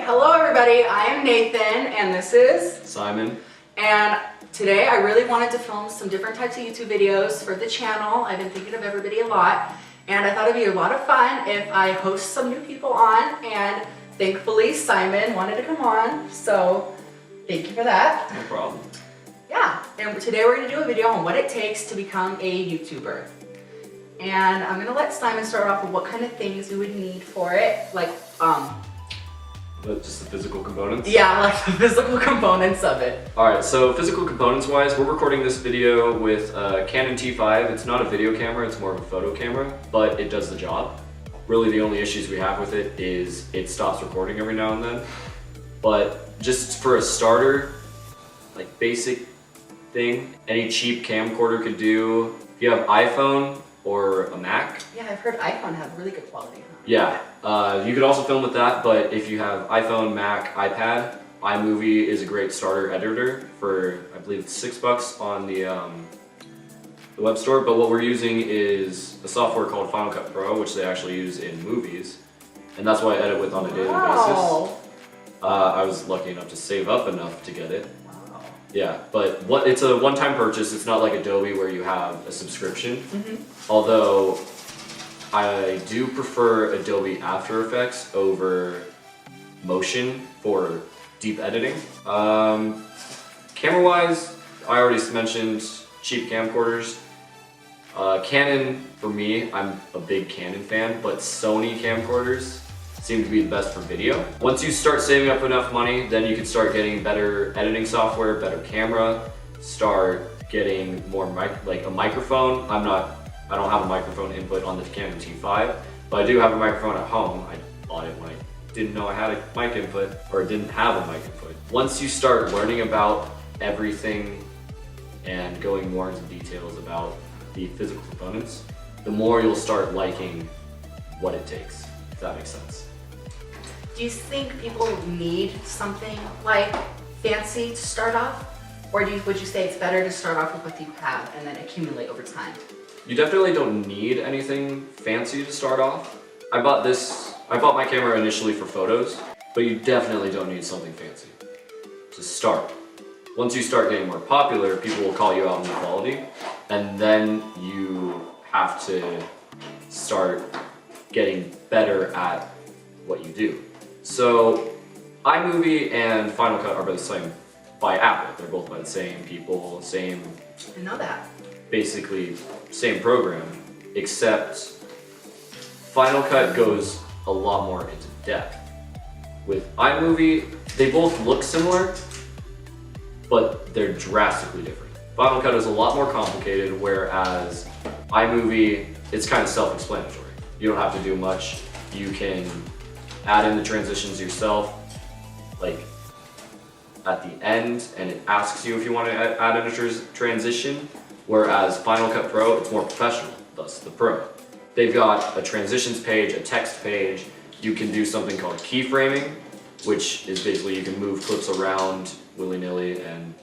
Hello everybody, I am Nathan and this is Simon. And today I really wanted to film some different types of YouTube videos for the channel. I've been thinking of everybody a lot and I thought it'd be a lot of fun if I host some new people on, and thankfully Simon wanted to come on, so thank you for that. No problem. Yeah, and today we're going to do a video on what it takes to become a YouTuber. And I'm going to let Simon start off with what kind of things we would need for it, like Just the physical components? yeah, like the physical components of it. Alright, so physical components wise, we're recording this video with a Canon T5. It's not a video camera, it's more of a photo camera, but it does the job. Really the only issues we have with it is it stops recording every now and then. But just for a starter, like basic thing, any cheap camcorder could do. If you have iPhone or a Mac. Yeah, I've heard iPhone have really good quality. Yeah, you could also film with that, but if you have iPhone, Mac, iPad, iMovie is a great starter editor for, I believe it's $6 on the web store. But what we're using is a software called Final Cut Pro, which they actually use in movies, and that's what I edit with on a daily basis. I was lucky enough to save up enough to get it. Wow. Yeah, but it's a one-time purchase. It's not like Adobe where you have a subscription. Although I do prefer Adobe After Effects over Motion for deep editing. Camera-wise, I already mentioned cheap camcorders. Canon, for me, I'm a big Canon fan, but Sony camcorders seem to be the best for video. Once you start saving up enough money, then you can start getting better editing software, better camera, start getting more like a microphone. I don't have a microphone input on the Canon T5, but I do have a microphone at home. I bought it when I didn't know I had a mic input, or didn't have a mic input. Once you start learning about everything and going more into details about the physical components, the more you'll start liking what it takes, if that makes sense. Do you think people need something like fancy to start off? Or would you say it's better to start off with what you have and then accumulate over time? You definitely don't need anything fancy to start off. I bought my camera initially for photos, but you definitely don't need something fancy to start. Once you start getting more popular, people will call you out on the quality, and then you have to start getting better at what you do. So iMovie and Final Cut are both the same by Apple. They're both by the same people, same. I know that. Basically same program, except Final Cut goes a lot more into depth. With iMovie, they both look similar, but they're drastically different. Final Cut is a lot more complicated, whereas iMovie, it's kind of self-explanatory. You don't have to do much. You can add in the transitions yourself, like at the end, and it asks you if you want to add in a transition. Whereas Final Cut Pro, it's more professional, thus the Pro. They've got a transitions page, a text page. You can do something called keyframing, which is basically you can move clips around willy-nilly, and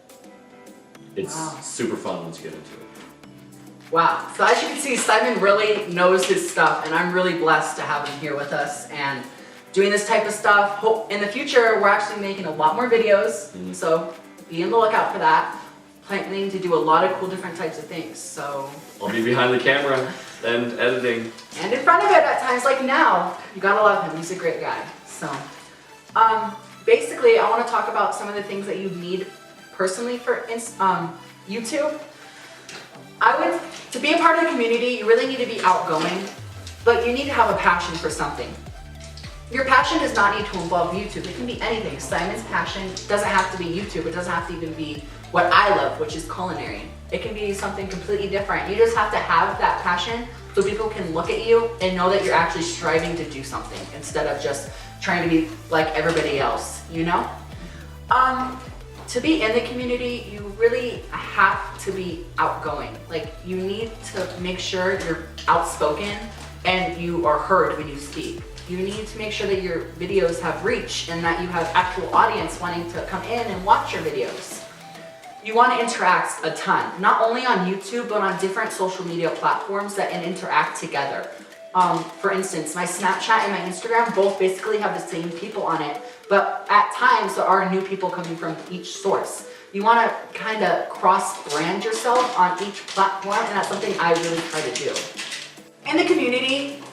it's super fun once you get into it. Wow, so as you can see, Simon really knows his stuff, and I'm really blessed to have him here with us and doing this type of stuff. Hope in the future, we're actually making a lot more videos, so be on the lookout for that. Planning to do a lot of cool different types of things, so. I'll be behind the camera and editing. And in front of it at times like now. You gotta love him, he's a great guy. So, basically I wanna talk about some of the things that you need personally for YouTube. To be a part of the community, you really need to be outgoing, but you need to have a passion for something. Your passion does not need to involve YouTube, it can be anything. Simon's passion doesn't have to be YouTube, it doesn't have to even be what I love, which is culinary. It can be something completely different. You just have to have that passion so people can look at you and know that you're actually striving to do something instead of just trying to be like everybody else, you know? To be in the community, you really have to be outgoing. Like, you need to make sure you're outspoken and you are heard when you speak. You need to make sure that your videos have reach and that you have actual audience wanting to come in and watch your videos. You want to interact a ton, not only on YouTube, but on different social media platforms that interact together. For instance, my Snapchat and my Instagram both basically have the same people on it, but at times there are new people coming from each source. You want to kind of cross-brand yourself on each platform, and that's something I really try to do. In the community,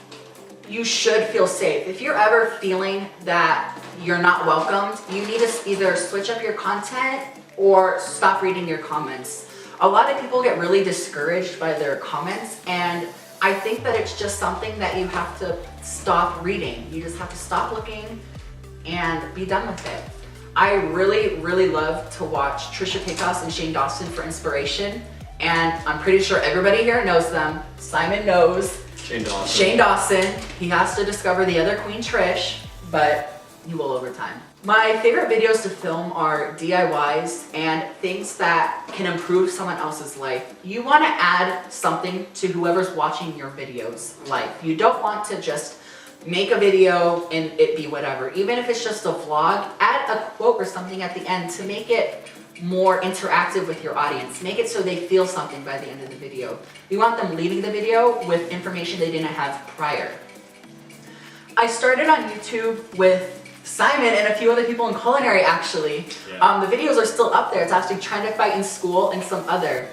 you should feel safe. If you're ever feeling that you're not welcomed, you need to either switch up your content or stop reading your comments. A lot of people get really discouraged by their comments, and I think that it's just something that you have to stop reading. You just have to stop looking and be done with it. I really, really love to watch Trisha Paytas and Shane Dawson for inspiration, and I'm pretty sure everybody here knows them. Simon knows. Shane Dawson. He has to discover the other Queen Trish, but you will over time. My favorite videos to film are DIYs and things that can improve someone else's life. You want to add something to whoever's watching your video's life. You don't want to just make a video and it be whatever. Even if it's just a vlog, add a quote or something at the end to make it more interactive with your audience. Make it so they feel something by the end of the video. You want them leaving the video with information they didn't have prior. I started on YouTube with Simon and a few other people in culinary, actually. Yeah. The videos are still up there. It's actually Trying to Fight in School and some other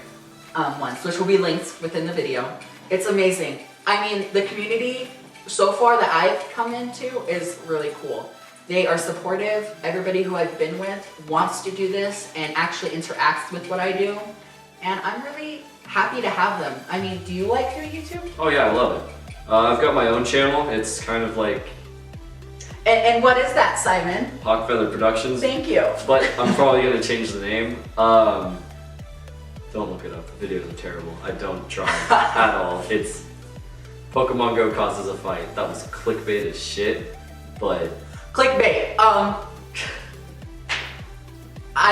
ones, which will be linked within the video. It's amazing. I mean, the community so far that I've come into is really cool. They are supportive. Everybody who I've been with wants to do this and actually interacts with what I do. And I'm really happy to have them. I mean, do you like your YouTube? Oh yeah, I love it. I've got my own channel. It's kind of like... And what is that, Simon? Hawk Feather Productions. Thank you. But I'm probably going to change the name. Don't look it up. The videos are terrible. I don't try at all. It's Pokemon Go causes a fight. That was clickbait as shit, but... Clickbait. I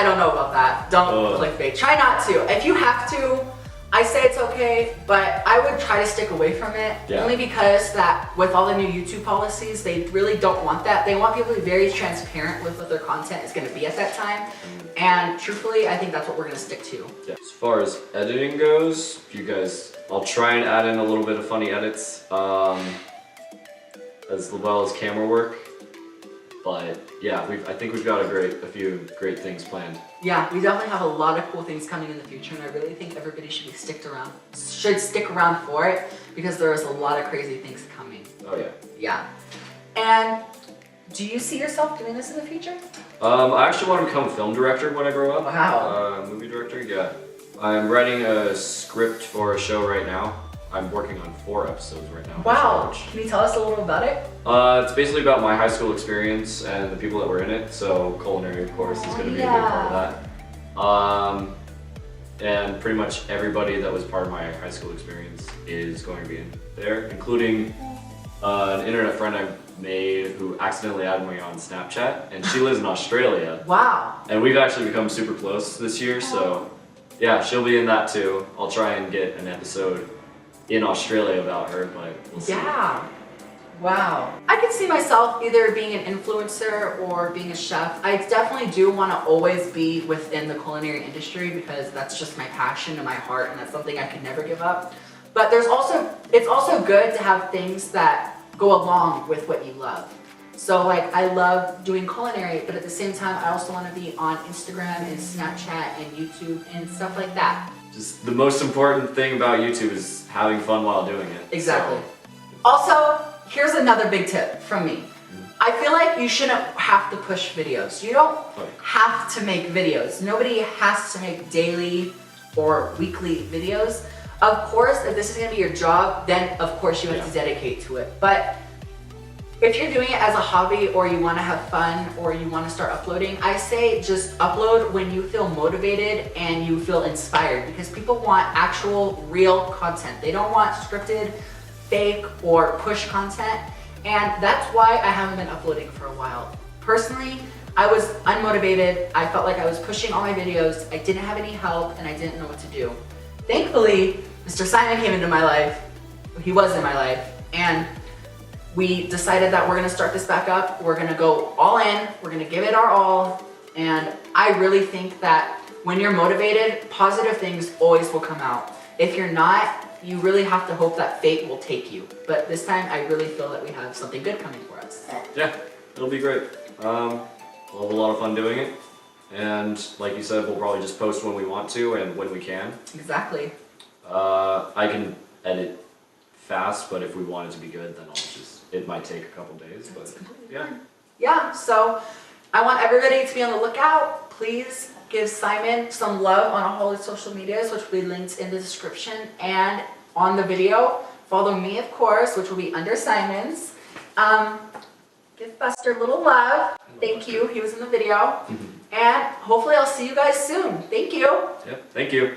don't know about that. Don't clickbait. Try not to. If you have to, I say it's okay, but I would try to stick away from it. Yeah. Only because that with all the new YouTube policies, they really don't want that. They want people to be very transparent with what their content is going to be at that time. And truthfully, I think that's what we're going to stick to. Yeah. As far as editing goes, you guys, I'll try and add in a little bit of funny edits, as well as camera work. But yeah, I think we've got a few great things planned. Yeah, we definitely have a lot of cool things coming in the future, and I really think everybody should stick around for it, because there is a lot of crazy things coming. Oh yeah. Yeah. And do you see yourself doing this in the future? I actually want to become a film director when I grow up. Wow. Movie director, yeah. I'm writing a script for a show right now. I'm working on 4 episodes right now. Wow. Can you tell us a little about it? It's basically about my high school experience and the people that were in it. So culinary, of course, is going to be a big part of that. And pretty much everybody that was part of my high school experience is going to be in there, including an internet friend I made who accidentally added me on Snapchat, and she lives in Australia. Wow. And we've actually become super close this year, so yeah, she'll be in that too. I'll try and get an episode in Australia about her, but we'll see. Yeah. Wow. I could see myself either being an influencer or being a chef. I definitely do want to always be within the culinary industry, because that's just my passion and my heart, and that's something I could never give up. But it's also good to have things that go along with what you love. So like, I love doing culinary, but at the same time, I also want to be on Instagram and Snapchat and YouTube and stuff like that. Just the most important thing about YouTube is having fun while doing it. Exactly. So. Also, here's another big tip from me. I feel like you shouldn't have to push videos. You don't have to make videos. Nobody has to make daily or weekly videos. Of course, if this is gonna be your job, then of course you have to dedicate to it. But if you're doing it as a hobby, or you wanna have fun, or you wanna start uploading, I say just upload when you feel motivated and you feel inspired, because people want actual, real content. They don't want scripted, fake, or push content. And that's why I haven't been uploading for a while. Personally, I was unmotivated. I felt like I was pushing all my videos. I didn't have any help, and I didn't know what to do. Thankfully, Mr. Simon came into my life. He was in my life, and we decided that we're gonna start this back up. We're gonna go all in. We're gonna give it our all. And I really think that when you're motivated, positive things always will come out. If you're not, you really have to hope that fate will take you. But this time, I really feel that we have something good coming for us. Yeah, it'll be great. We'll have a lot of fun doing it. And like you said, we'll probably just post when we want to and when we can. Exactly. I can edit fast, but if we want it to be good, then it might take a couple days, but yeah. Yeah, so I want everybody to be on the lookout. Please give Simon some love on all his social medias, which will be linked in the description and on the video. Follow me, of course, which will be under Simon's. Give Buster a little love. Thank you. He was in the video. And hopefully I'll see you guys soon. Thank you. Yep, thank you.